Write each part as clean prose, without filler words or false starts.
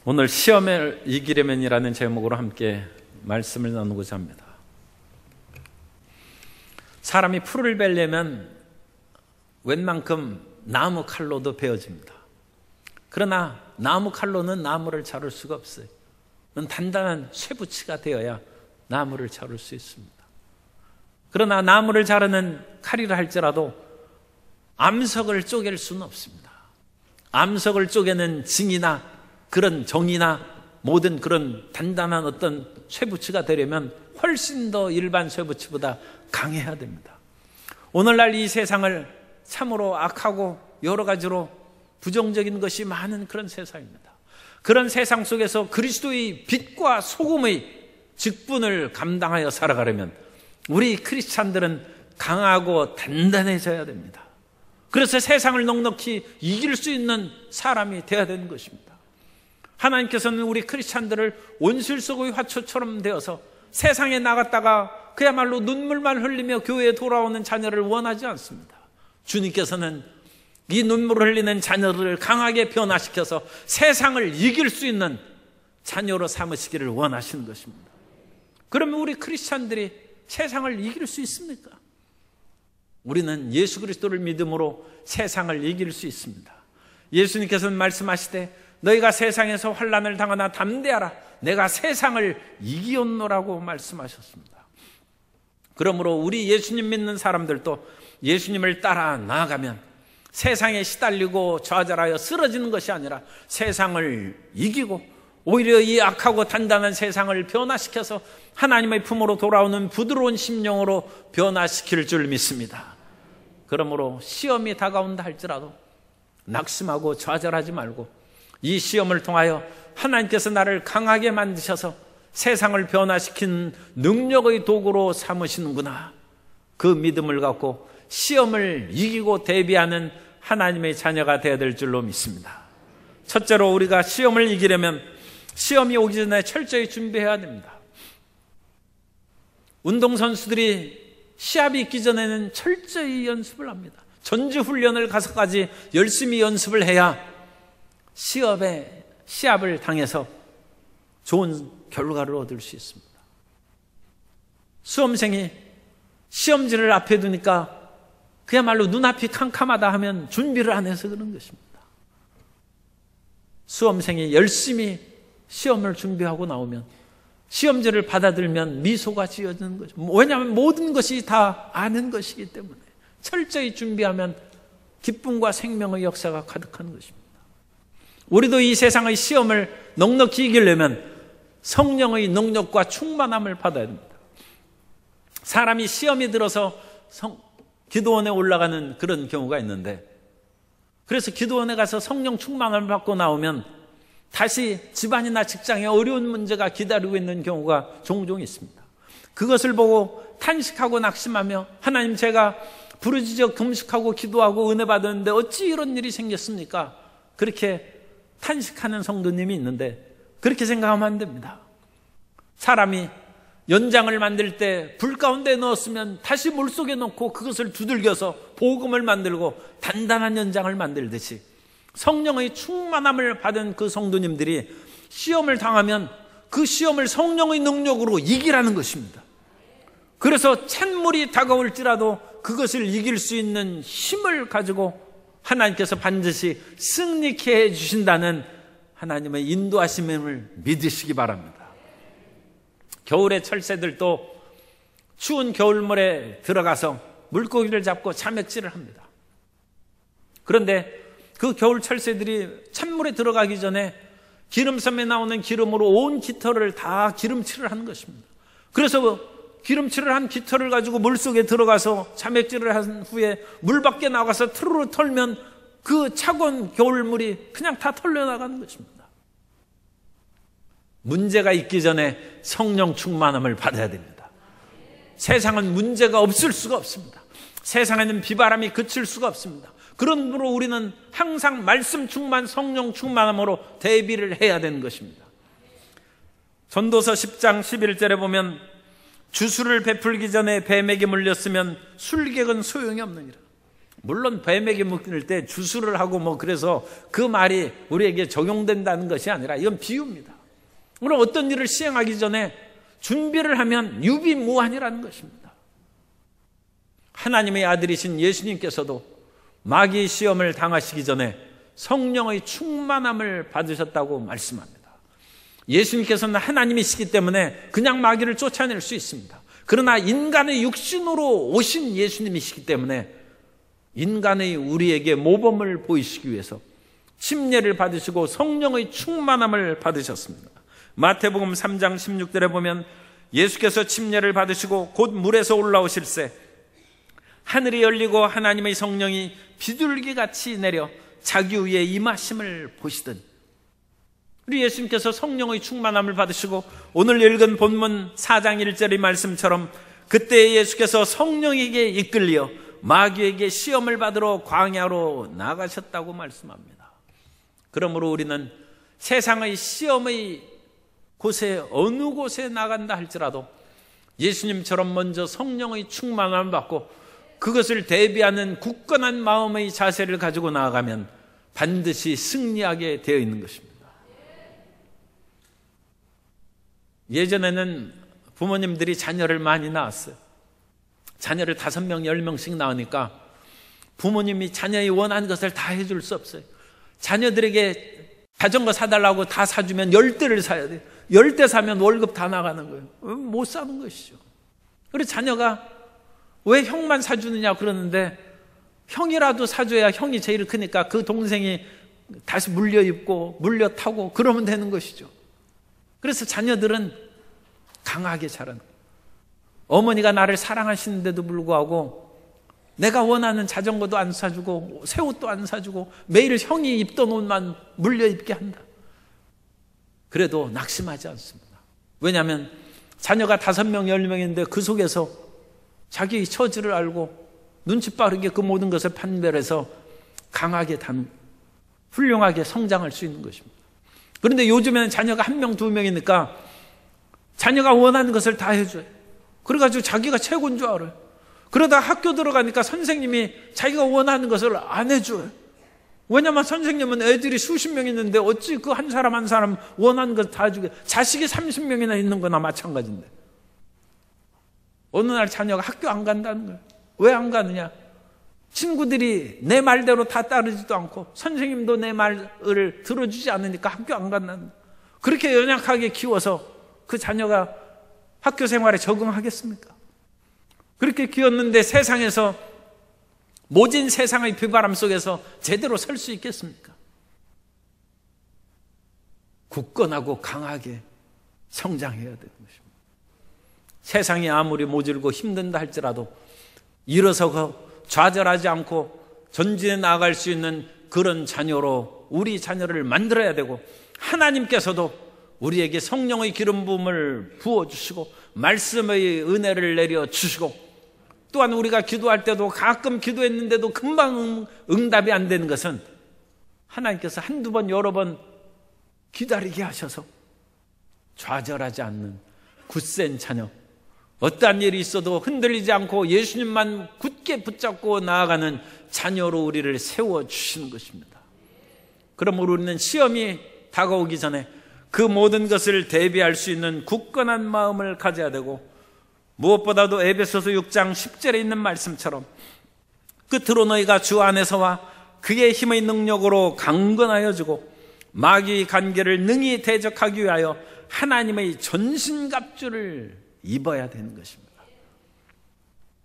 오늘 시험을 이기려면이라는 제목으로 함께 말씀을 나누고자 합니다. 사람이 풀을 베려면 웬만큼 나무 칼로도 베어집니다. 그러나 나무 칼로는 나무를 자를 수가 없어요. 단단한 쇠붙이가 되어야 나무를 자를 수 있습니다. 그러나 나무를 자르는 칼이라 할지라도 암석을 쪼갤 수는 없습니다. 암석을 쪼개는 징이나 그런 정이나 모든 그런 단단한 어떤 쇠붙이가 되려면 훨씬 더 일반 쇠붙이보다 강해야 됩니다. 오늘날 이 세상을 참으로 악하고 여러 가지로 부정적인 것이 많은 그런 세상입니다. 그런 세상 속에서 그리스도의 빛과 소금의 직분을 감당하여 살아가려면 우리 크리스찬들은 강하고 단단해져야 됩니다. 그래서 세상을 넉넉히 이길 수 있는 사람이 되어야 되는 것입니다. 하나님께서는 우리 크리스찬들을 온실 속의 화초처럼 되어서 세상에 나갔다가 그야말로 눈물만 흘리며 교회에 돌아오는 자녀를 원하지 않습니다. 주님께서는 이 눈물을 흘리는 자녀들을 강하게 변화시켜서 세상을 이길 수 있는 자녀로 삼으시기를 원하시는 것입니다. 그러면 우리 크리스찬들이 세상을 이길 수 있습니까? 우리는 예수 그리스도를 믿음으로 세상을 이길 수 있습니다. 예수님께서는 말씀하시되 너희가 세상에서 환난을 당하나 담대하라 내가 세상을 이기었노라고 말씀하셨습니다. 그러므로 우리 예수님 믿는 사람들도 예수님을 따라 나아가면 세상에 시달리고 좌절하여 쓰러지는 것이 아니라 세상을 이기고 오히려 이 악하고 단단한 세상을 변화시켜서 하나님의 품으로 돌아오는 부드러운 심령으로 변화시킬 줄 믿습니다. 그러므로 시험이 다가온다 할지라도 낙심하고 좌절하지 말고 이 시험을 통하여 하나님께서 나를 강하게 만드셔서 세상을 변화시킨 능력의 도구로 삼으시는구나. 그 믿음을 갖고 시험을 이기고 대비하는 하나님의 자녀가 되어야 될 줄로 믿습니다. 첫째로 우리가 시험을 이기려면 시험이 오기 전에 철저히 준비해야 됩니다. 운동선수들이 시합이 있기 전에는 철저히 연습을 합니다. 전지훈련을 가서까지 열심히 연습을 해야 시합을 당해서 좋은 결과를 얻을 수 있습니다. 수험생이 시험지를 앞에 두니까 그야말로 눈앞이 캄캄하다 하면 준비를 안 해서 그런 것입니다. 수험생이 열심히 시험을 준비하고 나오면 시험지를 받아들면 미소가 지어지는 거죠. 왜냐하면 모든 것이 다 아는 것이기 때문에 철저히 준비하면 기쁨과 생명의 역사가 가득한 것입니다. 우리도 이 세상의 시험을 넉넉히 이기려면 성령의 능력과 충만함을 받아야 됩니다. 사람이 시험이 들어서 기도원에 올라가는 그런 경우가 있는데 그래서 기도원에 가서 성령 충만함을 받고 나오면 다시 집안이나 직장에 어려운 문제가 기다리고 있는 경우가 종종 있습니다. 그것을 보고 탄식하고 낙심하며 하나님 제가 부르짖어 금식하고 기도하고 은혜 받았는데 어찌 이런 일이 생겼습니까? 그렇게 탄식하는 성도님이 있는데 그렇게 생각하면 안 됩니다. 사람이 연장을 만들 때 불 가운데 넣었으면 다시 물속에 넣고 그것을 두들겨서 복음을 만들고 단단한 연장을 만들듯이 성령의 충만함을 받은 그 성도님들이 시험을 당하면 그 시험을 성령의 능력으로 이기라는 것입니다. 그래서 찬물이 다가올지라도 그것을 이길 수 있는 힘을 가지고 하나님께서 반드시 승리케 해주신다는 하나님의 인도하심을 믿으시기 바랍니다. 겨울에 철새들도 추운 겨울물에 들어가서 물고기를 잡고 자맥질을 합니다. 그런데 그 겨울 철새들이 찬물에 들어가기 전에 기름섬에 나오는 기름으로 온 깃털을 다 기름칠을 하는 것입니다. 그래서 기름칠을 한 깃털을 가지고 물속에 들어가서 자맥질을 한 후에 물 밖에 나가서 트르르 털면 그 차가운 겨울물이 그냥 다 털려나가는 것입니다. 문제가 있기 전에 성령 충만함을 받아야 됩니다. 세상은 문제가 없을 수가 없습니다. 세상에는 비바람이 그칠 수가 없습니다. 그러므로 우리는 항상 말씀 충만, 성령 충만함으로 대비를 해야 되는 것입니다. 전도서 10장 11절에 보면 주수를 베풀기 전에 뱀에게 물렸으면 술객은 소용이 없느니라. 물론 뱀에게 묶일 때 주술을 하고 뭐 그래서 그 말이 우리에게 적용된다는 것이 아니라 이건 비유입니다. 그럼 어떤 일을 시행하기 전에 준비를 하면 유비무환이라는 것입니다. 하나님의 아들이신 예수님께서도 마귀 시험을 당하시기 전에 성령의 충만함을 받으셨다고 말씀합니다. 예수님께서는 하나님이시기 때문에 그냥 마귀를 쫓아낼 수 있습니다. 그러나 인간의 육신으로 오신 예수님이시기 때문에 인간의 우리에게 모범을 보이시기 위해서 침례를 받으시고 성령의 충만함을 받으셨습니다. 마태복음 3장 16절에 보면 예수께서 침례를 받으시고 곧 물에서 올라오실새 하늘이 열리고 하나님의 성령이 비둘기같이 내려 자기 위에 임하심을 보시더니, 우리 예수님께서 성령의 충만함을 받으시고 오늘 읽은 본문 4장 1절의 말씀처럼 그때 예수께서 성령에게 이끌려 마귀에게 시험을 받으러 광야로 나가셨다고 말씀합니다. 그러므로 우리는 세상의 시험의 곳에 어느 곳에 나간다 할지라도 예수님처럼 먼저 성령의 충만함을 받고 그것을 대비하는 굳건한 마음의 자세를 가지고 나아가면 반드시 승리하게 되어 있는 것입니다. 예전에는 부모님들이 자녀를 많이 낳았어요. 자녀를 5명, 10명씩 낳으니까 부모님이 자녀의 원하는 것을 다 해줄 수 없어요. 자녀들에게 자전거 사달라고 다 사주면 10대를 사야 돼요. 10대 사면 월급 다 나가는 거예요. 못 사는 것이죠. 그래서 자녀가 왜 형만 사주느냐 그러는데, 형이라도 사줘야 형이 제일 크니까 그 동생이 다시 물려 입고 물려 타고 그러면 되는 것이죠. 그래서 자녀들은 강하게 자라는 거예요. 어머니가 나를 사랑하시는데도 불구하고 내가 원하는 자전거도 안 사주고 새 옷도 안 사주고 매일 형이 입던 옷만 물려 입게 한다. 그래도 낙심하지 않습니다. 왜냐하면 자녀가 5명, 10명인데 그 속에서 자기 처지를 알고 눈치 빠르게 그 모든 것을 판별해서 강하게 훌륭하게 성장할 수 있는 것입니다. 그런데 요즘에는 자녀가 1명, 2명이니까 자녀가 원하는 것을 다 해줘요. 그래가지고 자기가 최고인 줄 알아요. 그러다 학교 들어가니까 선생님이 자기가 원하는 것을 안 해줘요. 왜냐면 선생님은 애들이 수십 명 있는데 어찌 그 한 사람 한 사람 원하는 것 다 해주게. 자식이 30명이나 있는 거나 마찬가지인데 어느 날 자녀가 학교 안 간다는 거예요. 왜 안 가느냐? 친구들이 내 말대로 다 따르지도 않고 선생님도 내 말을 들어주지 않으니까 학교 안 간다는 거예요. 그렇게 연약하게 키워서 그 자녀가 학교 생활에 적응하겠습니까? 그렇게 키웠는데 세상에서 모진 세상의 비바람 속에서 제대로 설 수 있겠습니까? 굳건하고 강하게 성장해야 되는 것입니다. 세상이 아무리 모질고 힘든다 할지라도 일어서서 좌절하지 않고 전진해 나아갈 수 있는 그런 자녀로 우리 자녀를 만들어야 되고, 하나님께서도 우리에게 성령의 기름 부음을 부어주시고 말씀의 은혜를 내려주시고, 또한 우리가 기도할 때도 가끔 기도했는데도 금방 응답이 안 되는 것은 하나님께서 한두 번 여러 번 기다리게 하셔서 좌절하지 않는 굳센 자녀, 어떠한 일이 있어도 흔들리지 않고 예수님만 굳게 붙잡고 나아가는 자녀로 우리를 세워주시는 것입니다. 그러므로 우리는 시험이 다가오기 전에 그 모든 것을 대비할 수 있는 굳건한 마음을 가져야 되고, 무엇보다도 에베소서 6장 10절에 있는 말씀처럼 끝으로 너희가 주 안에서와 그의 힘의 능력으로 강건하여지고 마귀의 관계를 능히 대적하기 위하여 하나님의 전신갑주를 입어야 되는 것입니다.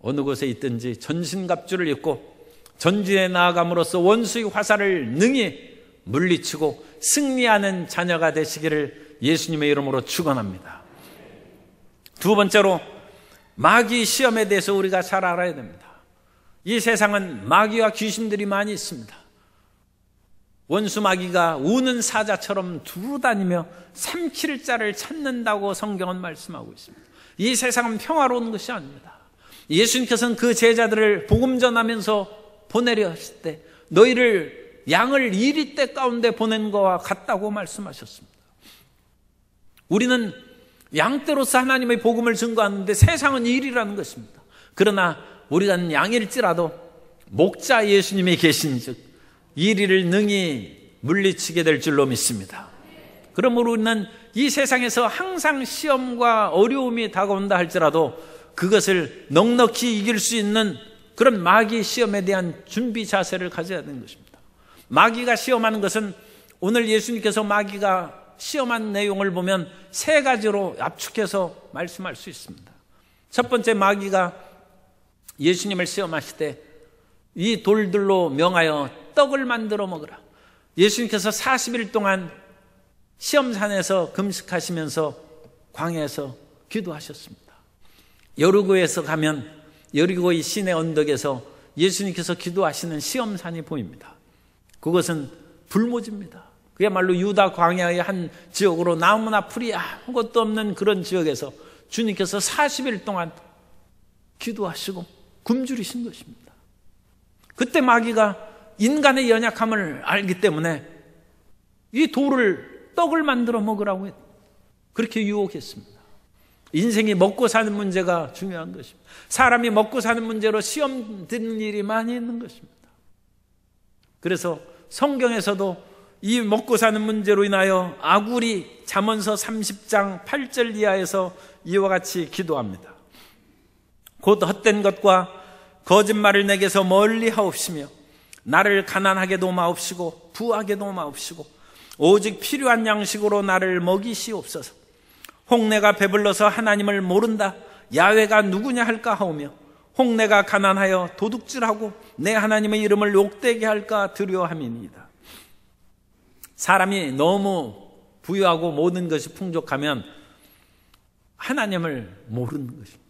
어느 곳에 있든지 전신갑주를 입고 전진해 나아감으로써 원수의 화살을 능히 물리치고 승리하는 자녀가 되시기를 예수님의 이름으로 축원합니다. 두 번째로 마귀 시험에 대해서 우리가 잘 알아야 됩니다. 이 세상은 마귀와 귀신들이 많이 있습니다. 원수 마귀가 우는 사자처럼 두루 다니며 삼킬 자를 찾는다고 성경은 말씀하고 있습니다. 이 세상은 평화로운 것이 아닙니다. 예수님께서는 그 제자들을 복음 전하면서 보내려 하실 때 너희를 양을 이리떼 가운데 보낸 것과 같다고 말씀하셨습니다. 우리는 양떼로서 하나님의 복음을 증거하는데 세상은 일이라는 것입니다. 그러나 우리가 양일지라도 목자 예수님이 계신즉 이리를 능히 물리치게 될 줄로 믿습니다. 그러므로 우리는 이 세상에서 항상 시험과 어려움이 다가온다 할지라도 그것을 넉넉히 이길 수 있는 그런 마귀 시험에 대한 준비 자세를 가져야 되는 것입니다. 마귀가 시험하는 것은 오늘 예수님께서 마귀가 시험한 내용을 보면 세 가지로 압축해서 말씀할 수 있습니다. 첫 번째, 마귀가 예수님을 시험하실 때 이 돌들로 명하여 떡을 만들어 먹으라. 예수님께서 40일 동안 시험산에서 금식하시면서 광야에서 기도하셨습니다. 여리고에서 가면 여리고의 시내 언덕에서 예수님께서 기도하시는 시험산이 보입니다. 그것은 불모지입니다. 그야말로 유다 광야의 한 지역으로 나무나 풀이 아무것도 없는 그런 지역에서 주님께서 40일 동안 기도하시고 굶주리신 것입니다. 그때 마귀가 인간의 연약함을 알기 때문에 이 돌을 떡을 만들어 먹으라고 그렇게 유혹했습니다. 인생이 먹고 사는 문제가 중요한 것입니다. 사람이 먹고 사는 문제로 시험 드는 일이 많이 있는 것입니다. 그래서 성경에서도 이 먹고 사는 문제로 인하여 아굴이 잠언서 30장 8절 이하에서 이와 같이 기도합니다. 곧 헛된 것과 거짓말을 내게서 멀리 하옵시며 나를 가난하게도 마옵시고 부하게도 마옵시고 오직 필요한 양식으로 나를 먹이시옵소서. 홍내가 배불러서 하나님을 모른다 야훼가 누구냐 할까 하오며 홍내가 가난하여 도둑질하고 내 하나님의 이름을 욕되게 할까 두려워함이니이다. 사람이 너무 부유하고 모든 것이 풍족하면 하나님을 모르는 것입니다.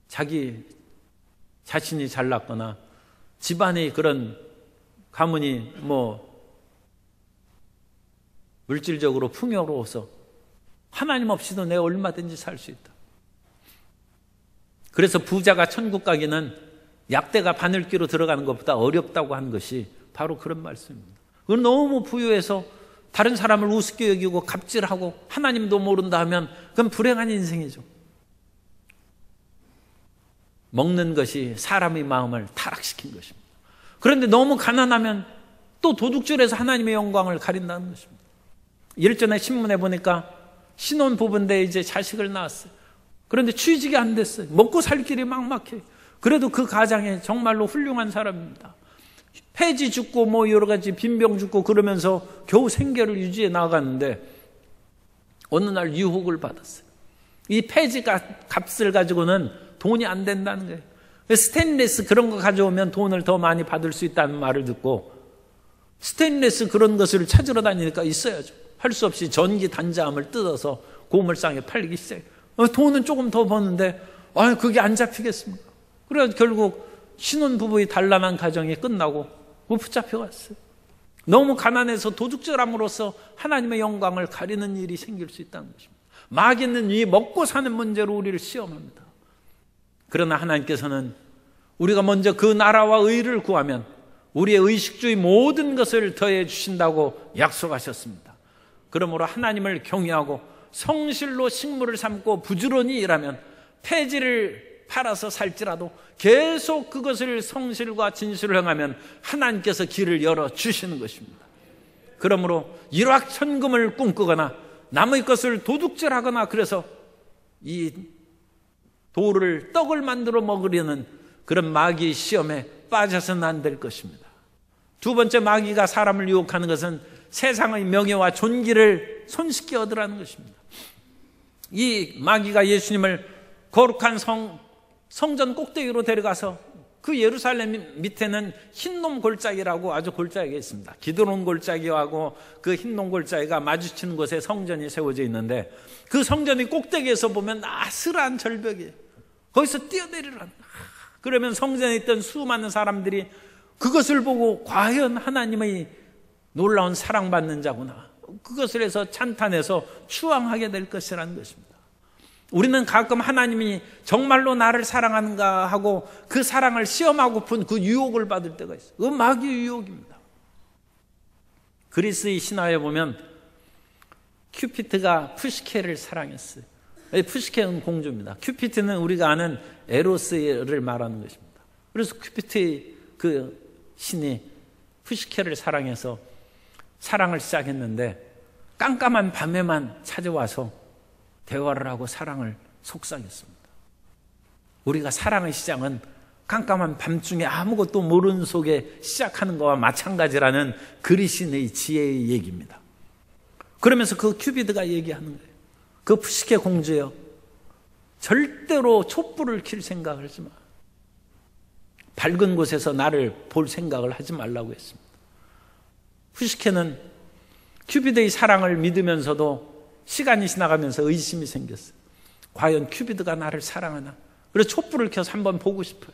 자기 자신이 잘났거나 집안의 그런 가문이 물질적으로 풍요로워서 하나님 없이도 내가 얼마든지 살 수 있다. 그래서 부자가 천국 가기는 약대가 바늘귀로 들어가는 것보다 어렵다고 하는 것이 바로 그런 말씀입니다. 그건 너무 부유해서 다른 사람을 우습게 여기고 갑질하고 하나님도 모른다 하면 그건 불행한 인생이죠. 먹는 것이 사람의 마음을 타락시킨 것입니다. 그런데 너무 가난하면 또 도둑질해서 하나님의 영광을 가린다는 것입니다. 일전에 신문에 보니까 신혼부부인데 이제 자식을 낳았어요. 그런데 취직이 안 됐어요. 먹고 살 길이 막막해요. 그래도 그 가장에 정말로 훌륭한 사람입니다. 폐지 죽고 여러 가지 빈병 죽고 그러면서 겨우 생계를 유지해 나갔는데 어느 날 유혹을 받았어요. 이 폐지 값을 가지고는 돈이 안 된다는 거예요. 스테인리스 그런 거 가져오면 돈을 더 많이 받을 수 있다는 말을 듣고 스테인리스 그런 것을 찾으러 다니니까 있어야죠. 할 수 없이 전기 단자함을 뜯어서 고물상에 팔리기 시작해요. 돈은 조금 더 버는데 그게 안 잡히겠습니까? 그래서 결국 신혼부부의 단란한 가정이 끝나고 붙잡혀갔어요. 너무 가난해서 도둑질함으로써 하나님의 영광을 가리는 일이 생길 수 있다는 것입니다. 마귀는 이 먹고 사는 문제로 우리를 시험합니다. 그러나 하나님께서는 우리가 먼저 그 나라와 의를 구하면 우리의 의식주의 모든 것을 더해 주신다고 약속하셨습니다. 그러므로 하나님을 경외하고 성실로 식물을 삼고 부지런히 일하면 폐지를 팔아서 살지라도 계속 그것을 성실과 진실을 행하면 하나님께서 길을 열어주시는 것입니다. 그러므로 일확천금을 꿈꾸거나 남의 것을 도둑질하거나 그래서 이 돌을 떡을 만들어 먹으려는 그런 마귀의 시험에 빠져서는 안 될 것입니다. 두 번째, 마귀가 사람을 유혹하는 것은 세상의 명예와 존귀를 손쉽게 얻으라는 것입니다. 이 마귀가 예수님을 거룩한 성전 꼭대기로 데려가서 그 예루살렘 밑에는 흰놈 골짜기라고 아주 골짜기가 있습니다. 기드론 골짜기하고 그 흰놈 골짜기가 마주치는 곳에 성전이 세워져 있는데 그 성전의 꼭대기에서 보면 아슬한 절벽이에요. 거기서 뛰어내리라. 그러면 성전에 있던 수많은 사람들이 그것을 보고 과연 하나님의 놀라운 사랑받는 자구나, 그것을 해서 찬탄해서 추앙하게 될 것이라는 것입니다. 우리는 가끔 하나님이 정말로 나를 사랑하는가 하고 그 사랑을 시험하고픈 그 유혹을 받을 때가 있어요. 그건 마귀의 유혹입니다. 그리스의 신화에 보면 큐피트가 푸시케를 사랑했어요. 푸시케는 공주입니다. 큐피트는 우리가 아는 에로스를 말하는 것입니다. 그래서 큐피트의 그 신이 푸시케를 사랑해서 사랑을 시작했는데 깜깜한 밤에만 찾아와서 대화를 하고 사랑을 속삭였습니다. 우리가 사랑의 시작은 깜깜한 밤중에 아무것도 모르는 속에 시작하는 것과 마찬가지라는 그리스인의 지혜의 얘기입니다. 그러면서 그 큐피드가 얘기하는 거예요. 그 푸시케 공주여, 절대로 촛불을 킬 생각을 하지 마. 밝은 곳에서 나를 볼 생각을 하지 말라고 했습니다. 푸시케는 큐피드의 사랑을 믿으면서도 시간이 지나가면서 의심이 생겼어요. 과연 큐피드가 나를 사랑하나? 그래서 촛불을 켜서 한번 보고 싶어요.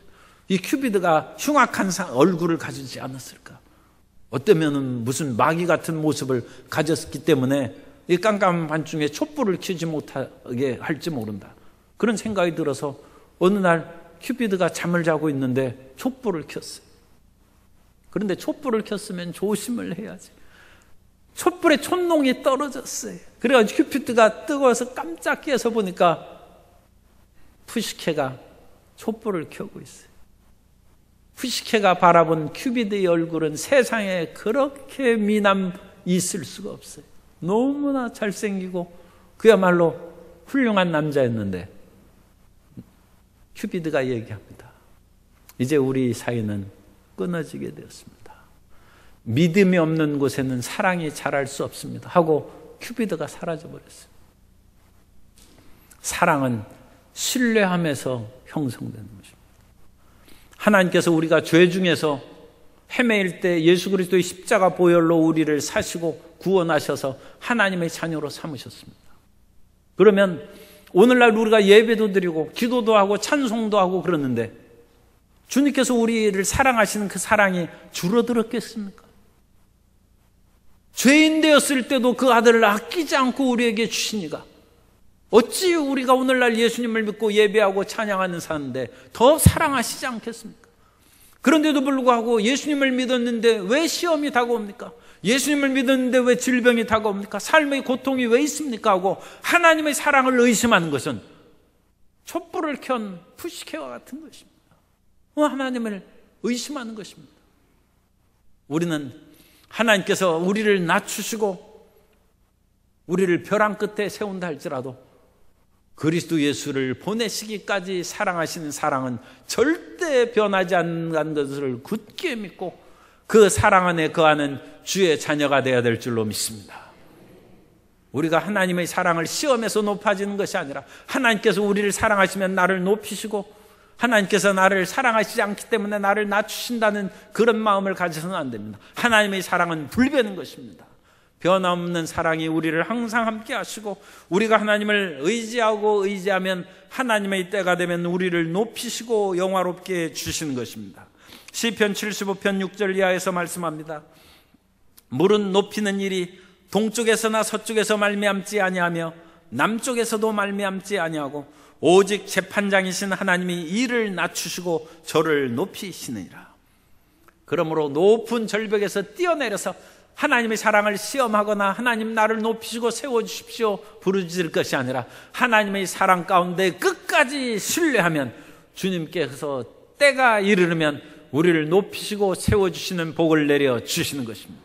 이 큐피드가 흉악한 얼굴을 가지지 않았을까? 어쩌면 무슨 마귀 같은 모습을 가졌기 때문에 이 깜깜한 밤중에 촛불을 켜지 못하게 할지 모른다. 그런 생각이 들어서 어느 날 큐피드가 잠을 자고 있는데 촛불을 켰어요. 그런데 촛불을 켰으면 조심을 해야지. 촛불에 촛농이 떨어졌어요. 그래가지고 큐피드가 뜨거워서 깜짝 깨서 보니까 푸시케가 촛불을 켜고 있어요. 푸시케가 바라본 큐피드의 얼굴은 세상에 그렇게 미남 있을 수가 없어요. 너무나 잘생기고 그야말로 훌륭한 남자였는데 큐피드가 얘기합니다. 이제 우리 사이는 끊어지게 되었습니다. 믿음이 없는 곳에는 사랑이 자랄 수 없습니다. 하고 큐피드가 사라져버렸어요. 사랑은 신뢰함에서 형성되는 것입니다. 하나님께서 우리가 죄 중에서 헤매일 때 예수 그리스도의 십자가 보혈로 우리를 사시고 구원하셔서 하나님의 자녀로 삼으셨습니다. 그러면 오늘날 우리가 예배도 드리고 기도도 하고 찬송도 하고 그러는데 주님께서 우리를 사랑하시는 그 사랑이 줄어들었겠습니까? 죄인 되었을 때도 그 아들을 아끼지 않고 우리에게 주시니가 어찌 우리가 오늘날 예수님을 믿고 예배하고 찬양하는 사람인데 더 사랑하시지 않겠습니까? 그런데도 불구하고 예수님을 믿었는데 왜 시험이 다가옵니까? 예수님을 믿었는데 왜 질병이 다가옵니까? 삶의 고통이 왜 있습니까? 하고 하나님의 사랑을 의심하는 것은 촛불을 켠 푸시케와 같은 것입니다. 하나님을 의심하는 것입니다. 우리는 하나님께서 우리를 낮추시고 우리를 벼랑 끝에 세운다 할지라도 그리스도 예수를 보내시기까지 사랑하시는 사랑은 절대 변하지 않는 것을 굳게 믿고 그 사랑 안에 거하는 주의 자녀가 되어야 될 줄로 믿습니다. 우리가 하나님의 사랑을 시험에서 높아지는 것이 아니라 하나님께서 우리를 사랑하시면 나를 높이시고 하나님께서 나를 사랑하시지 않기 때문에 나를 낮추신다는 그런 마음을 가져서는 안 됩니다. 하나님의 사랑은 불변인 것입니다. 변함없는 사랑이 우리를 항상 함께 하시고 우리가 하나님을 의지하면 하나님의 때가 되면 우리를 높이시고 영화롭게 주시는 것입니다. 시편 75편 6절 이하에서 말씀합니다. 물은 높이는 일이 동쪽에서나 서쪽에서 말미암지 아니하며 남쪽에서도 말미암지 아니하고 오직 재판장이신 하나님이 이를 낮추시고 저를 높이시느니라. 그러므로 높은 절벽에서 뛰어내려서 하나님의 사랑을 시험하거나 하나님 나를 높이시고 세워주십시오 부르짖을 것이 아니라 하나님의 사랑 가운데 끝까지 신뢰하면 주님께서 때가 이르면 우리를 높이시고 세워주시는 복을 내려주시는 것입니다.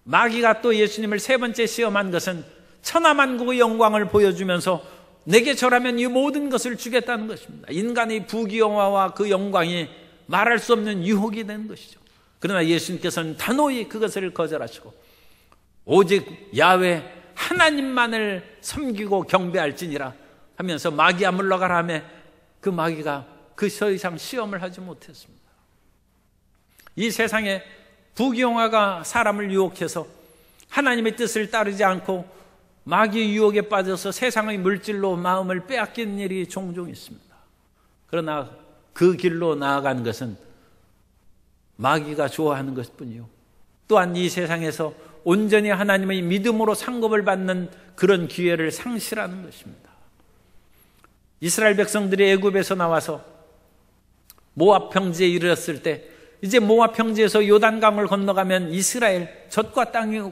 마귀가 또 예수님을 세 번째 시험한 것은 천하만국의 영광을 보여주면서 내게 절하면 이 모든 것을 주겠다는 것입니다. 인간의 부귀영화와 그 영광이 말할 수 없는 유혹이 되는 것이죠. 그러나 예수님께서는 단호히 그것을 거절하시고 오직 야훼 하나님만을 섬기고 경배할지니라 하면서 마귀야 물러가라 하며 그 마귀가 그 더 이상 시험을 하지 못했습니다. 이 세상에 부귀영화가 사람을 유혹해서 하나님의 뜻을 따르지 않고 마귀의 유혹에 빠져서 세상의 물질로 마음을 빼앗기는 일이 종종 있습니다. 그러나 그 길로 나아가는 것은 마귀가 좋아하는 것뿐이요 또한 이 세상에서 온전히 하나님의 믿음으로 상급을 받는 그런 기회를 상실하는 것입니다. 이스라엘 백성들이 애굽에서 나와서 모압 평지에 이르렀을 때 이제 모압 평지에서 요단강을 건너가면 이스라엘 젖과 땅이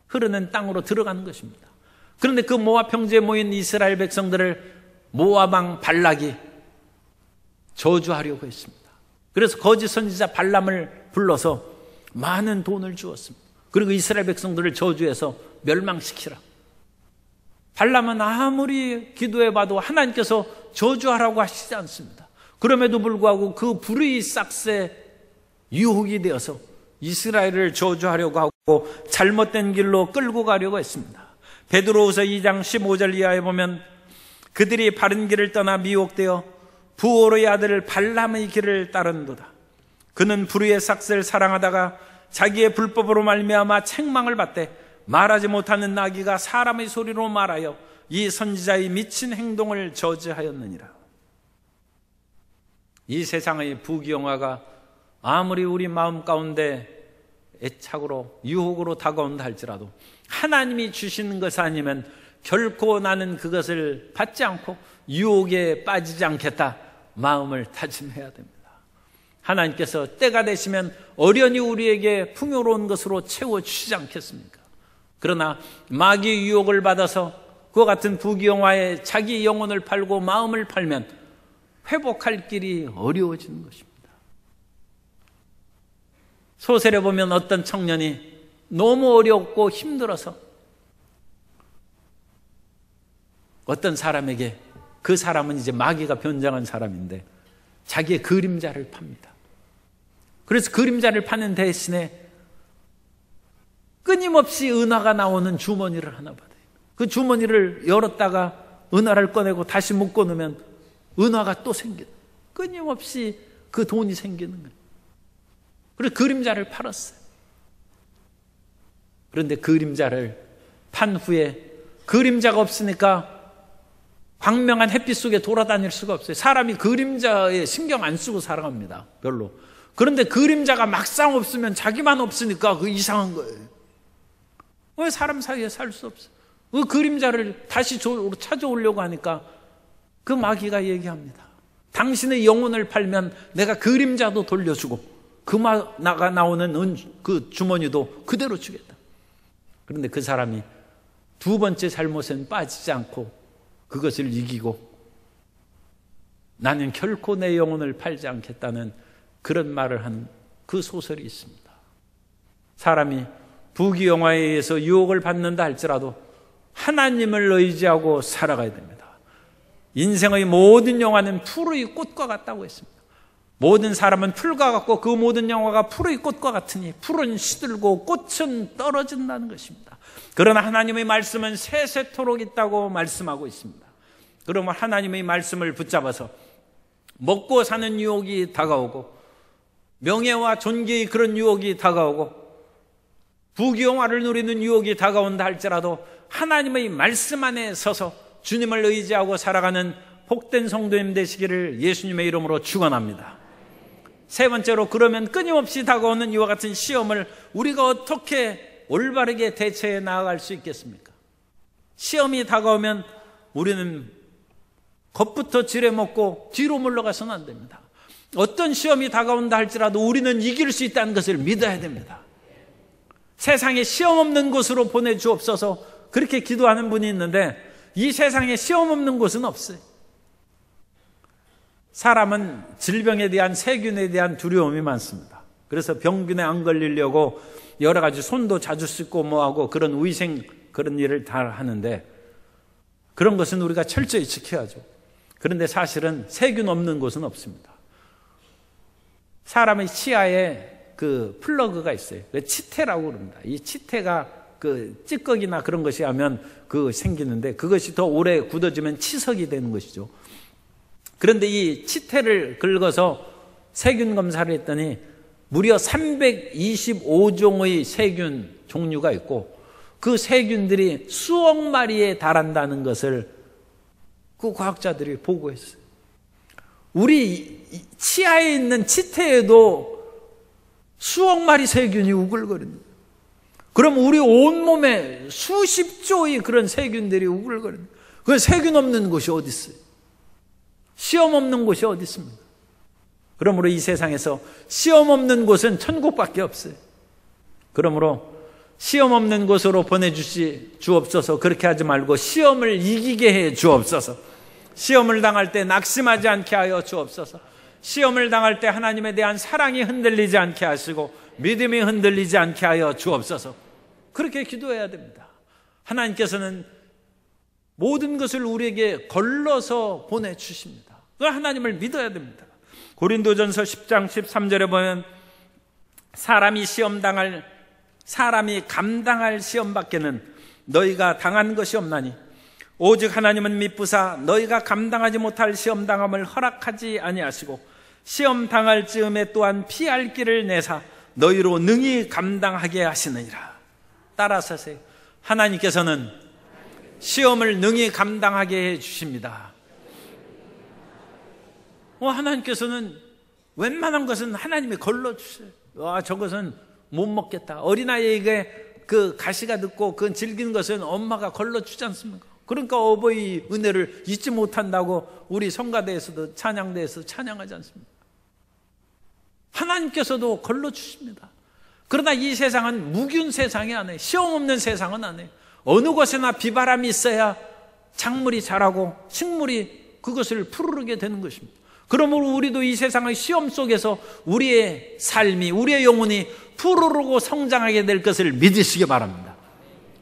흐르는 땅으로 들어가는 것입니다. 그런데 그 모압 평지에 모인 이스라엘 백성들을 모압 왕 발락이 저주하려고 했습니다. 그래서 거짓 선지자 발람을 불러서 많은 돈을 주었습니다. 그리고 이스라엘 백성들을 저주해서 멸망시키라. 발람은 아무리 기도해봐도 하나님께서 저주하라고 하시지 않습니다. 그럼에도 불구하고 그 불의 싹새 유혹이 되어서 이스라엘을 저주하려고 하고 잘못된 길로 끌고 가려고 했습니다. 베드로후서 2장 15절 이하에 보면 그들이 바른 길을 떠나 미혹되어 부오르의 아들 발람의 길을 따른도다. 그는 불의의 삭스를 사랑하다가 자기의 불법으로 말미암아 책망을 받되 말하지 못하는 나귀가 사람의 소리로 말하여 이 선지자의 미친 행동을 저지하였느니라. 이 세상의 부귀영화가 아무리 우리 마음 가운데 애착으로 유혹으로 다가온다 할지라도 하나님이 주시는 것 아니면 결코 나는 그것을 받지 않고 유혹에 빠지지 않겠다 마음을 다짐해야 됩니다. 하나님께서 때가 되시면 어련히 우리에게 풍요로운 것으로 채워주시지 않겠습니까? 그러나 마귀의 유혹을 받아서 그와 같은 부귀영화에 자기 영혼을 팔고 마음을 팔면 회복할 길이 어려워지는 것입니다. 소설에 보면 어떤 청년이 너무 어렵고 힘들어서 어떤 사람에게, 그 사람은 이제 마귀가 변장한 사람인데 자기의 그림자를 팝니다. 그래서 그림자를 파는 대신에 끊임없이 은화가 나오는 주머니를 하나 받아요. 그 주머니를 열었다가 은화를 꺼내고 다시 묶어 놓으면 은화가 또 생겨요. 끊임없이 그 돈이 생기는 거예요. 그래서 그림자를 팔았어요. 그런데 그림자를 판 후에 그림자가 없으니까 광명한 햇빛 속에 돌아다닐 수가 없어요. 사람이 그림자에 신경 안 쓰고 살아갑니다. 별로. 그런데 그림자가 막상 없으면 자기만 없으니까 그 이상한 거예요. 왜 사람 사이에 살 수 없어요? 그 그림자를 다시 찾아오려고 하니까 그 마귀가 얘기합니다. 당신의 영혼을 팔면 내가 그림자도 돌려주고 나가 나오는 그 주머니도 그대로 주겠다. 그런데 그 사람이 두 번째 잘못은 빠지지 않고 그것을 이기고 나는 결코 내 영혼을 팔지 않겠다는 그런 말을 한 그 소설이 있습니다. 사람이 부귀영화에 의해서 유혹을 받는다 할지라도 하나님을 의지하고 살아가야 됩니다. 인생의 모든 영화는 푸르의 꽃과 같다고 했습니다. 모든 사람은 풀과 같고 그 모든 영화가 푸르의 꽃과 같으니 풀은 시들고 꽃은 떨어진다는 것입니다. 그러나 하나님의 말씀은 세세토록 있다고 말씀하고 있습니다. 그러면 하나님의 말씀을 붙잡아서 먹고 사는 유혹이 다가오고 명예와 존귀의 그런 유혹이 다가오고 부귀영화를 누리는 유혹이 다가온다 할지라도 하나님의 말씀 안에 서서 주님을 의지하고 살아가는 복된 성도님 되시기를 예수님의 이름으로 축원합니다. 세 번째로, 그러면 끊임없이 다가오는 이와 같은 시험을 우리가 어떻게 올바르게 대처해 나아갈 수 있겠습니까? 시험이 다가오면 우리는 겁부터 지레먹고 뒤로 물러가서는 안 됩니다. 어떤 시험이 다가온다 할지라도 우리는 이길 수 있다는 것을 믿어야 됩니다. 세상에 시험 없는 곳으로 보내주옵소서 그렇게 기도하는 분이 있는데 이 세상에 시험 없는 곳은 없어요. 사람은 질병에 대한, 세균에 대한 두려움이 많습니다. 그래서 병균에 안 걸리려고 여러 가지 손도 자주 씻고 뭐하고 그런 위생 그런 일을 다 하는데 그런 것은 우리가 철저히 지켜야죠. 그런데 사실은 세균 없는 곳은 없습니다. 사람의 치아에 그 플러그가 있어요. 치태라고 그럽니다. 이 치태가 그 찌꺼기나 그런 것이 하면 그 생기는데 그것이 더 오래 굳어지면 치석이 되는 것이죠. 그런데 이 치태를 긁어서 세균 검사를 했더니 무려 325종의 세균 종류가 있고 그 세균들이 수억 마리에 달한다는 것을 그 과학자들이 보고했어요. 우리 치아에 있는 치태에도 수억 마리 세균이 우글거립니다. 그럼 우리 온몸에 수십 조의 그런 세균들이 우글거립니다. 그 세균 없는 곳이 어디 있어요? 시험 없는 곳이 어디 있습니까? 그러므로 이 세상에서 시험 없는 곳은 천국밖에 없어요. 그러므로 시험 없는 곳으로 보내주옵소서. 그렇게 하지 말고 시험을 이기게 해 주옵소서. 시험을 당할 때 낙심하지 않게 하여 주옵소서. 시험을 당할 때 하나님에 대한 사랑이 흔들리지 않게 하시고 믿음이 흔들리지 않게 하여 주옵소서. 그렇게 기도해야 됩니다. 하나님께서는 모든 것을 우리에게 걸러서 보내주십니다. 그 하나님을 믿어야 됩니다. 고린도전서 10장 13절에 보면 사람이 감당할 시험밖에는 너희가 당한 것이 없나니 오직 하나님은 미쁘사 너희가 감당하지 못할 시험 당함을 허락하지 아니하시고 시험 당할 즈음에 또한 피할 길을 내사 너희로 능히 감당하게 하시느니라. 따라서 하세요. 하나님께서는 시험을 능히 감당하게 해 주십니다. 하나님께서는 웬만한 것은 하나님이 걸러주세요. 저것은 못 먹겠다. 어린아이에게 그 가시가 늦고 그 질긴 것은 엄마가 걸러주지 않습니까? 그러니까 어버이 은혜를 잊지 못한다고 우리 성가대에서도 찬양대에서 찬양하지 않습니까? 하나님께서도 걸러주십니다. 그러나 이 세상은 무균 세상이 아니에요. 시험 없는 세상은 아니에요. 어느 곳에나 비바람이 있어야 작물이 자라고 식물이 그것을 푸르르게 되는 것입니다. 그러므로 우리도 이 세상의 시험 속에서 우리의 삶이, 우리의 영혼이 푸르르고 성장하게 될 것을 믿으시기 바랍니다.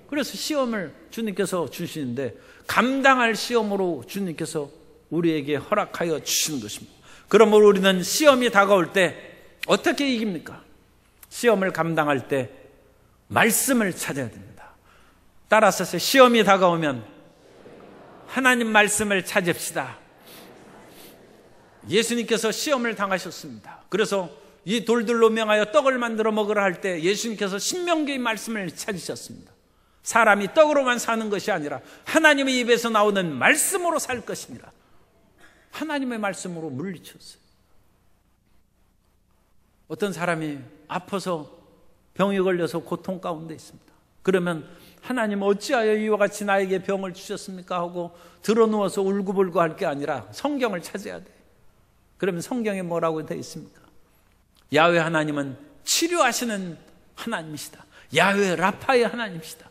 그래서 시험을 주님께서 주시는데 감당할 시험으로 주님께서 우리에게 허락하여 주시는 것입니다. 그러므로 우리는 시험이 다가올 때 어떻게 이깁니까? 시험을 감당할 때 말씀을 찾아야 됩니다. 따라서 시험이 다가오면 하나님 말씀을 찾읍시다. 예수님께서 시험을 당하셨습니다. 그래서 이 돌들로 명하여 떡을 만들어 먹으라 할 때 예수님께서 신명기의 말씀을 찾으셨습니다. 사람이 떡으로만 사는 것이 아니라 하나님의 입에서 나오는 말씀으로 살 것입니다. 하나님의 말씀으로 물리쳤어요. 어떤 사람이 아파서 병이 걸려서 고통 가운데 있습니다. 그러면 하나님 어찌하여 이와 같이 나에게 병을 주셨습니까? 하고 드러누워서 울고불고 할 게 아니라 성경을 찾아야 돼요. 그러면 성경에 뭐라고 되어 있습니까? 야훼 하나님은 치료하시는 하나님이시다. 야훼 라파의 하나님이시다.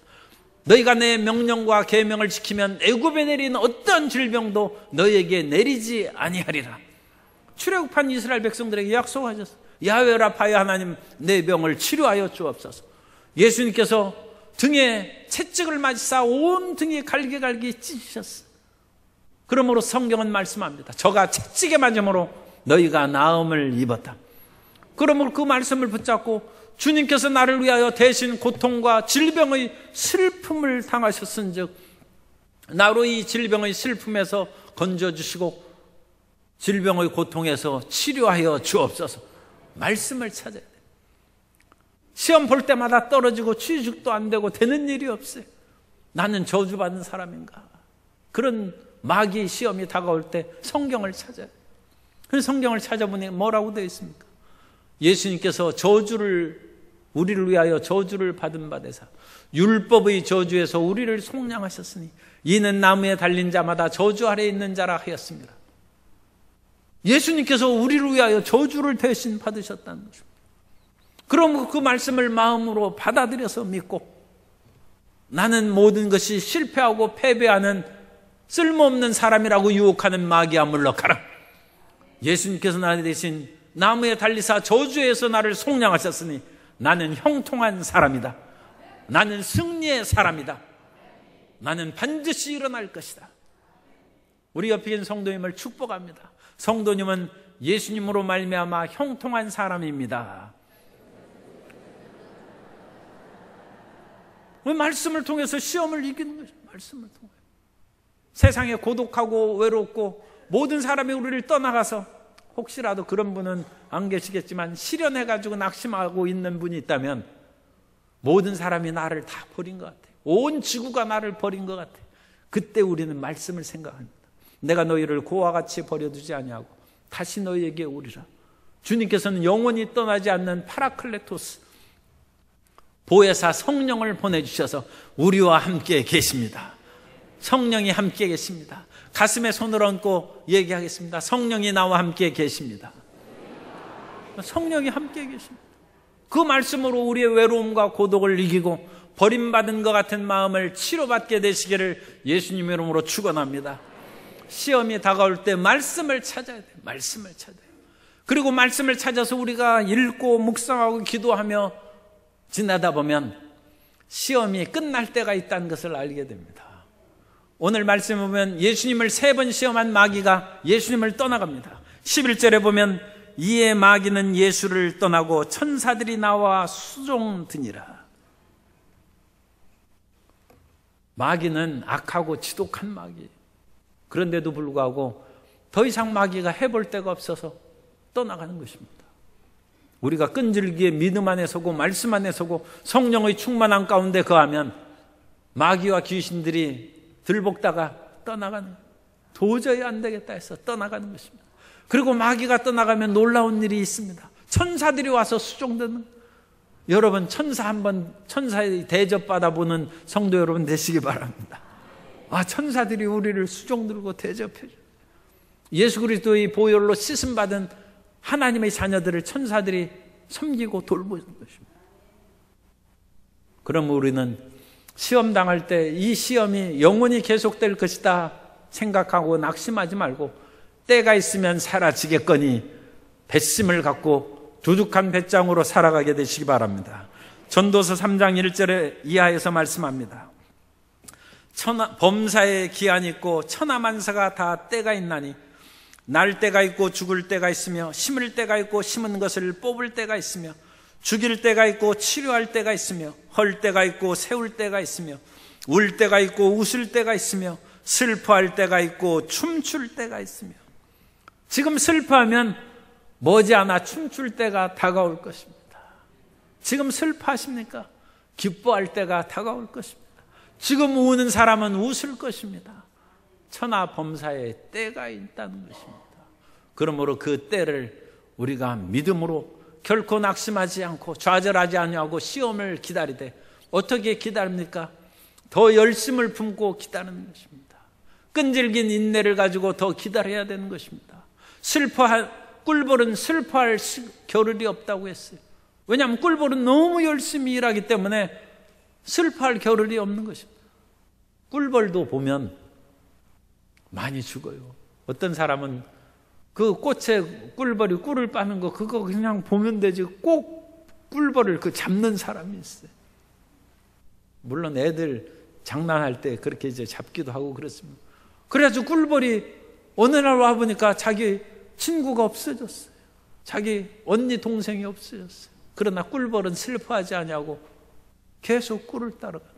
너희가 내 명령과 계명을 지키면 애굽에 내린 어떤 질병도 너희에게 내리지 아니하리라. 출애굽한 이스라엘 백성들에게 약속하셨어요. 야훼 라파의 하나님, 내 병을 치료하여 주옵소서. 예수님께서 등에 채찍을 맞으사 온 등이 갈기갈기 찢으셨어요. 그러므로 성경은 말씀합니다. 저가 채찍에 맞음으로 너희가 나음을 입었다. 그러므로 그 말씀을 붙잡고 주님께서 나를 위하여 대신 고통과 질병의 슬픔을 당하셨은즉 나로 이 질병의 슬픔에서 건져주시고 질병의 고통에서 치료하여 주옵소서. 말씀을 찾아야 돼요. 시험 볼 때마다 떨어지고 취직도 안 되고 되는 일이 없어요. 나는 저주받은 사람인가? 그런 마귀 시험이 다가올 때 성경을 찾아요. 그래서 성경을 찾아보니 뭐라고 되어 있습니까? 예수님께서 우리를 위하여 저주를 받은 바 되사 율법의 저주에서 우리를 속량하셨으니 이는 나무에 달린 자마다 저주 아래에 있는 자라 하였습니다. 예수님께서 우리를 위하여 저주를 대신 받으셨다는 것입니다. 그럼 그 말씀을 마음으로 받아들여서 믿고 나는 모든 것이 실패하고 패배하는 쓸모없는 사람이라고 유혹하는 마귀야 물러가라. 예수님께서 나 대신 나무에 달리사 저주에서 나를 속량하셨으니 나는 형통한 사람이다. 나는 승리의 사람이다. 나는 반드시 일어날 것이다. 우리 옆에 있는 성도님을 축복합니다. 성도님은 예수님으로 말미암아 형통한 사람입니다. 말씀을 통해서 시험을 이기는 것이죠. 말씀을 통해 세상에 고독하고 외롭고 모든 사람이 우리를 떠나가서 혹시라도 그런 분은 안 계시겠지만 실연해가지고 낙심하고 있는 분이 있다면 모든 사람이 나를 다 버린 것 같아요. 온 지구가 나를 버린 것 같아요. 그때 우리는 말씀을 생각합니다. 내가 너희를 고와 같이 버려두지 아니하고 다시 너희에게 오리라. 주님께서는 영원히 떠나지 않는 파라클레토스 보혜사 성령을 보내주셔서 우리와 함께 계십니다. 성령이 함께 계십니다. 가슴에 손을 얹고 얘기하겠습니다. 성령이 나와 함께 계십니다. 성령이 함께 계십니다. 그 말씀으로 우리의 외로움과 고독을 이기고 버림받은 것 같은 마음을 치료받게 되시기를 예수님 이름으로 축원합니다. 시험이 다가올 때 말씀을 찾아야 돼요. 말씀을 찾아요. 그리고 말씀을 찾아서 우리가 읽고 묵상하고 기도하며 지나다 보면 시험이 끝날 때가 있다는 것을 알게 됩니다. 오늘 말씀에 보면 예수님을 3번 시험한 마귀가 예수님을 떠나갑니다. 11절에 보면 이에 마귀는 예수를 떠나고 천사들이 나와 수종드니라. 마귀는 악하고 지독한 마귀. 그런데도 불구하고 더 이상 마귀가 해볼 데가 없어서 떠나가는 것입니다. 우리가 끈질기게 믿음 안에 서고 말씀 안에 서고 성령의 충만한 가운데 거하면 마귀와 귀신들이 들볶다가 떠나가는, 도저히 안 되겠다 해서 떠나가는 것입니다. 그리고 마귀가 떠나가면 놀라운 일이 있습니다. 천사들이 와서 수종되는, 여러분 천사 한번, 천사의 대접 받아보는 성도 여러분 되시기 바랍니다. 천사들이 우리를 수종들고 대접해줘요. 예수 그리스도의 보혈로 씻음받은 하나님의 자녀들을 천사들이 섬기고 돌보는 것입니다. 그럼 우리는 시험 당할 때 이 시험이 영원히 계속될 것이다 생각하고 낙심하지 말고 때가 있으면 사라지겠거니 배심을 갖고 두둑한 배짱으로 살아가게 되시기 바랍니다. 전도서 3장 1절에 이하에서 말씀합니다. 범사에 기한이 있고 천하만사가 다 때가 있나니 날 때가 있고 죽을 때가 있으며 심을 때가 있고 심은 것을 뽑을 때가 있으며 죽일 때가 있고 치료할 때가 있으며 헐 때가 있고 세울 때가 있으며 울 때가 있고 웃을 때가 있으며 슬퍼할 때가 있고 춤출 때가 있으며. 지금 슬퍼하면 머지않아 춤출 때가 다가올 것입니다. 지금 슬퍼하십니까? 기뻐할 때가 다가올 것입니다. 지금 우는 사람은 웃을 것입니다. 천하범사에 때가 있다는 것입니다. 그러므로 그 때를 우리가 믿음으로 결코 낙심하지 않고 좌절하지 아니하고 시험을 기다리되, 어떻게 기다립니까? 더 열심을 품고 기다리는 것입니다. 끈질긴 인내를 가지고 더 기다려야 되는 것입니다. 꿀벌은 슬퍼할 겨를이 없다고 했어요. 왜냐하면 꿀벌은 너무 열심히 일하기 때문에 슬퍼할 겨를이 없는 것입니다. 꿀벌도 보면 많이 죽어요. 어떤 사람은 그 꽃에 꿀벌이 꿀을 빠는 거 그거 그냥 보면 되지 꼭 꿀벌을 잡는 사람이 있어요. 물론 애들 장난할 때 그렇게 이제 잡기도 하고 그렇습니다. 그래가지고 꿀벌이 어느 날 와보니까 자기 친구가 없어졌어요. 자기 언니 동생이 없어졌어요. 그러나 꿀벌은 슬퍼하지 않냐고 계속 꿀을 따라가요.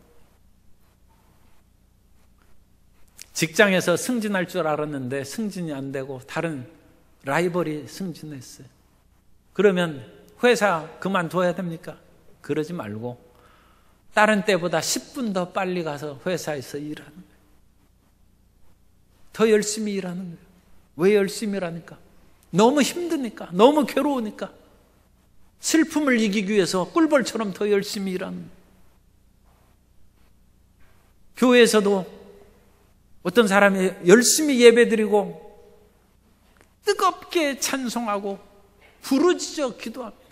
직장에서 승진할 줄 알았는데 승진이 안 되고 다른 라이벌이 승진했어요. 그러면 회사 그만둬야 됩니까? 그러지 말고 다른 때보다 10분 더 빨리 가서 회사에서 일하는 거예요. 더 열심히 일하는 거예요. 왜 열심히 일하니까? 너무 힘드니까, 너무 괴로우니까. 슬픔을 이기기 위해서 꿀벌처럼 더 열심히 일하는 거예요. 교회에서도 어떤 사람이 열심히 예배드리고 뜨겁게 찬송하고 부르짖어 기도합니다.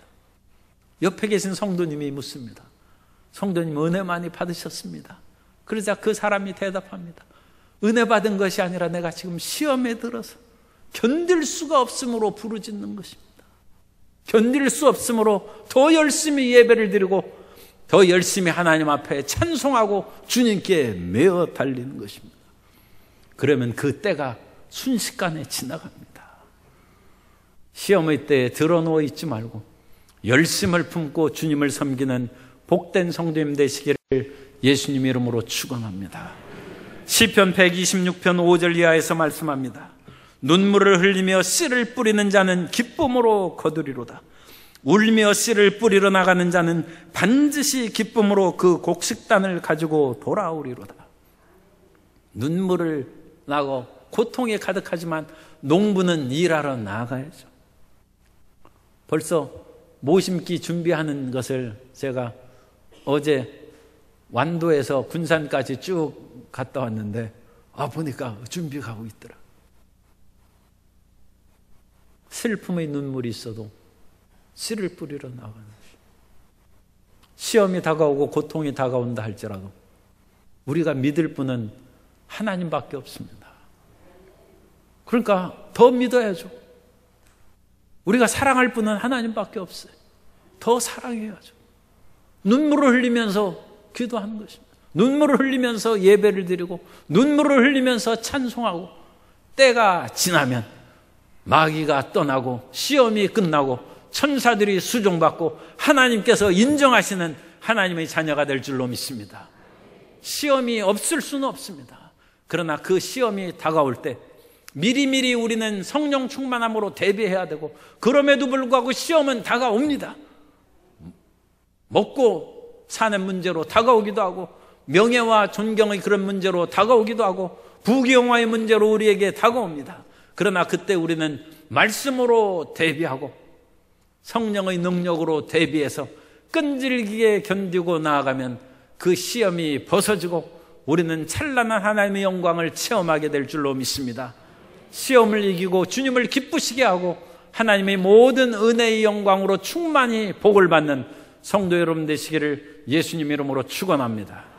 옆에 계신 성도님이 묻습니다. 성도님 은혜 많이 받으셨습니다. 그러자 그 사람이 대답합니다. 은혜 받은 것이 아니라 내가 지금 시험에 들어서 견딜 수가 없으므로 부르짖는 것입니다. 견딜 수 없으므로 더 열심히 예배를 드리고 더 열심히 하나님 앞에 찬송하고 주님께 메어 달리는 것입니다. 그러면 그 때가 순식간에 지나갑니다. 시험의 때에 드러누워 있지 말고 열심을 품고 주님을 섬기는 복된 성도님 되시기를 예수님 이름으로 축원합니다. 시편 126편 5절 이하에서 말씀합니다. 눈물을 흘리며 씨를 뿌리는 자는 기쁨으로 거두리로다. 울며 씨를 뿌리러 나가는 자는 반드시 기쁨으로 그 곡식단을 가지고 돌아오리로다. 눈물을 나고 고통에 가득하지만 농부는 일하러 나가야죠. 벌써 모심기 준비하는 것을 제가 어제 완도에서 군산까지 쭉 갔다 왔는데 보니까 준비하고 있더라. 슬픔의 눈물이 있어도 씨를 뿌리러 나가는 것이. 시험이 다가오고 고통이 다가온다 할지라도 우리가 믿을 분은 하나님밖에 없습니다. 그러니까 더 믿어야죠. 우리가 사랑할 분은 하나님밖에 없어요. 더 사랑해야죠. 눈물을 흘리면서 기도하는 것입니다. 눈물을 흘리면서 예배를 드리고 눈물을 흘리면서 찬송하고, 때가 지나면 마귀가 떠나고 시험이 끝나고 천사들이 수종받고 하나님께서 인정하시는 하나님의 자녀가 될 줄로 믿습니다. 시험이 없을 수는 없습니다. 그러나 그 시험이 다가올 때 미리미리 우리는 성령 충만함으로 대비해야 되고, 그럼에도 불구하고 시험은 다가옵니다. 먹고 사는 문제로 다가오기도 하고, 명예와 존경의 그런 문제로 다가오기도 하고, 부귀영화의 문제로 우리에게 다가옵니다. 그러나 그때 우리는 말씀으로 대비하고 성령의 능력으로 대비해서 끈질기게 견디고 나아가면 그 시험이 벗어지고 우리는 찬란한 하나님의 영광을 체험하게 될 줄로 믿습니다. 시험을 이기고 주님을 기쁘시게 하고 하나님의 모든 은혜의 영광으로 충만히 복을 받는 성도 여러분 되시기를 예수님 이름으로 축원합니다.